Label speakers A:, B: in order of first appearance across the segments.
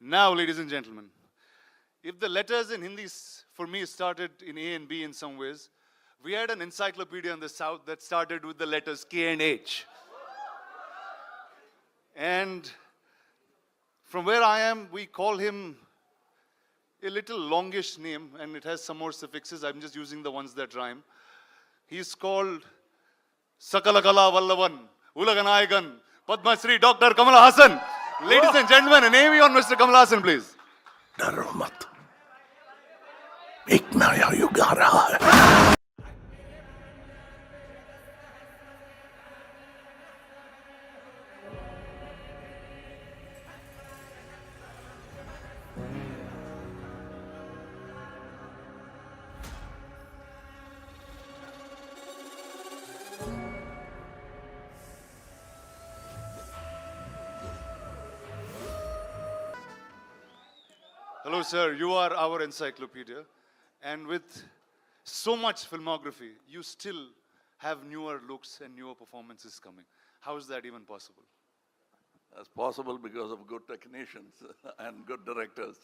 A: Now, ladies and gentlemen, if the letters in Hindi for me started in A and B in some ways, we had an encyclopedia in the South that started with the letters K and H. And from where I am, we call him a little longish name, and it has some more suffixes. I'm just using the ones that rhyme. He's called Sakalakala Vallavan, Ulaganayagan, Padma Shri Dr. Kamal Hassan. Ladies and gentlemen, an AV on Mr. Kamal Hassan, please.
B: डरो मत, एक नया युग आ रहा है.
A: Hello, sir. You are our encyclopedia. And with so much filmography, you still have newer looks and newer performances coming. How is that even possible?
B: That's possible because of good technicians and good directors.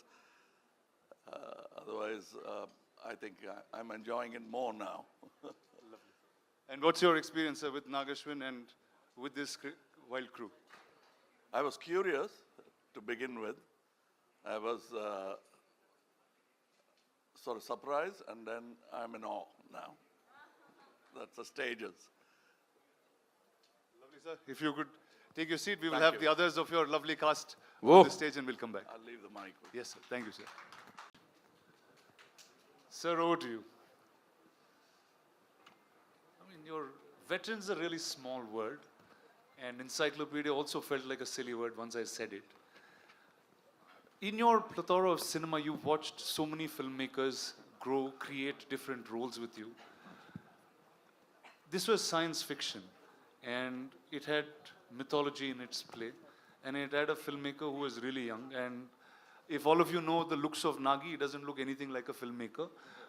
B: Otherwise, I think I'm enjoying it more now.
A: Lovely. And what's your experience, sir, with Nag Ashwin and with this wild crew?
B: I was curious to begin with. I was sort of surprised, and then I'm in awe now. That's the stages.
A: Lovely, sir. If you could take your seat, we will
B: Thank
A: have
B: you.
A: the others of your lovely cast on the stage and we'll come back.
B: I'll leave the mic with you.
A: Yes, sir. Thank you, sir. Sir, over to you. I mean, your veteran's a really small word, and encyclopedia also felt like a silly word once I said it. In your plethora of cinema, you've watched so many filmmakers grow, create different roles with you. This was science fiction, and it had mythology in its play, and it had a filmmaker who was really young. And if all of you know the looks of Nagi, he doesn't look anything like a filmmaker.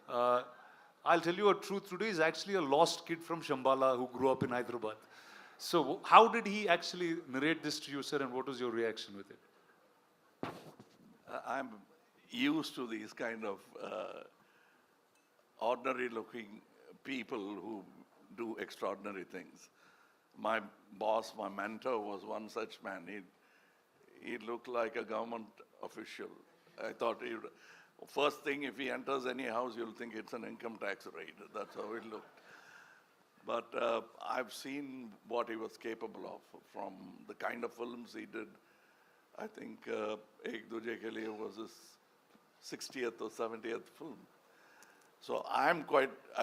A: I'll tell you a truth today, he's actually a lost kid from Shambhala who grew up in Hyderabad. So how did he actually narrate this to you, sir, and what was your reaction with it?
B: I'm used to these kind of ordinary-looking people who do extraordinary things. My boss, my mentor, was one such man. He looked like a government official. I thought first thing, if he enters any house, you'll think it's an income tax raid. That's how it looked. But I've seen what he was capable of from the kind of films he did. I think Ek Duje Ke Liye was his 60th or 70th film. So I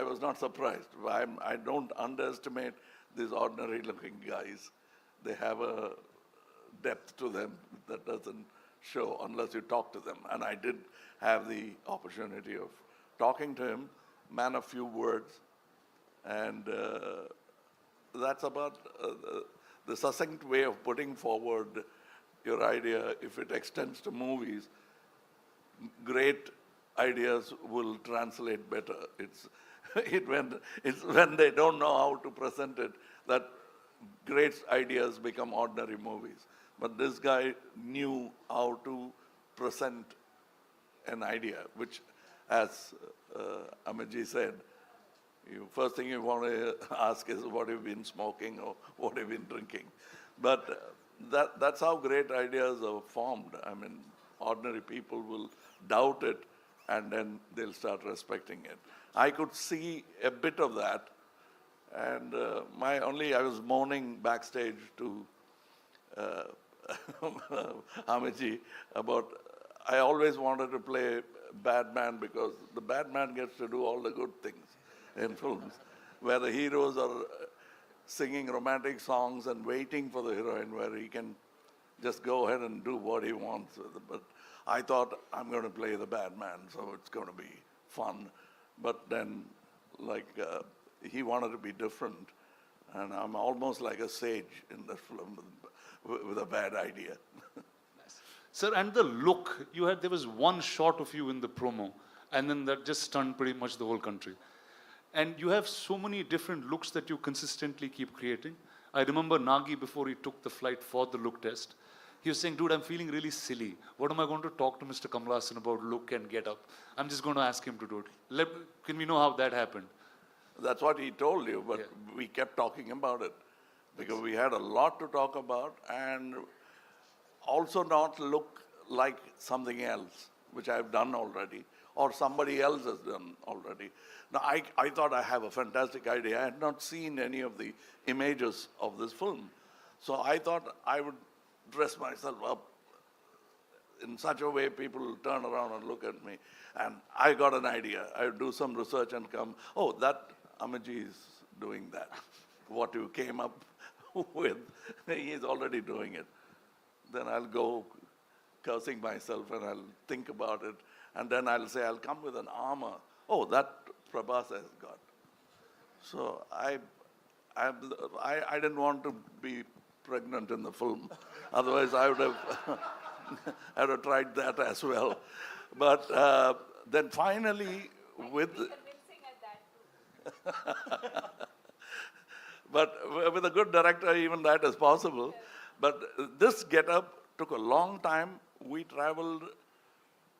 B: was not surprised. I don't underestimate these ordinary looking guys. They have a depth to them that doesn't show unless you talk to them. And I did have the opportunity of talking to him, man of few words. And that's about the succinct way of putting forward your idea. If it extends to movies, great ideas will translate better. It's when they don't know how to present it that great ideas become ordinary movies. But this guy knew how to present an idea, which, as Amitji said, first thing you want to ask is what you've been smoking or what you've been drinking. But that's how great ideas are formed. I mean, ordinary people will doubt it and then they'll start respecting it. I could see a bit of that, and I was moaning backstage to Amitji about, I always wanted to play bad man because the bad man gets to do all the good things in films, where the heroes are singing romantic songs and waiting for the heroine, where he can just go ahead and do what he wants with it. But I thought, I'm going to play the bad man, so it's going to be fun. But then, he wanted to be different, and I'm almost like a sage in the film with a bad idea.
A: Nice. Sir, and the look, there was one shot of you in the promo, and then that just stunned pretty much the whole country. And you have so many different looks that you consistently keep creating. I remember Nagi, before he took the flight for the look test, He was saying, dude, I'm feeling really silly. What am I going to talk to Mr. Kamal Hassan about look and get up? I'm just going to ask him to do it. Can we know how that happened?
B: That's what he told you, but we kept talking about it because we had a lot to talk about and also not look like something else, which I've done already, or somebody else has done already. Now, I thought I have a fantastic idea. I had not seen any of the images of this film. So I thought I would dress myself up in such a way people will turn around and look at me. And I got an idea. I would do some research and come, oh, that Amaji is doing that. What you came up with, he's already doing it. Then I'll go cursing myself and I'll think about it. And then I'll say, I'll come with an armor. Oh, that Prabhas has got. So I didn't want to be pregnant in the film. Otherwise, I would have, I would have tried that as well. But then finally, with...
C: convincing at that too.
B: But with a good director, even that is possible. But this get-up took a long time. We traveled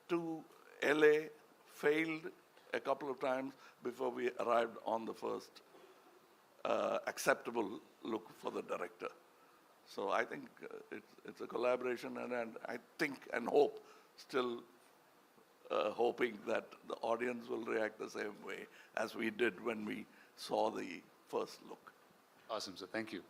B: to LA, failed a couple of times before we arrived on the first acceptable look for the director. So I think it's a collaboration, and I think and hope, still hoping that the audience will react the same way as we did when we saw the first look.
A: Awesome, sir. Thank you.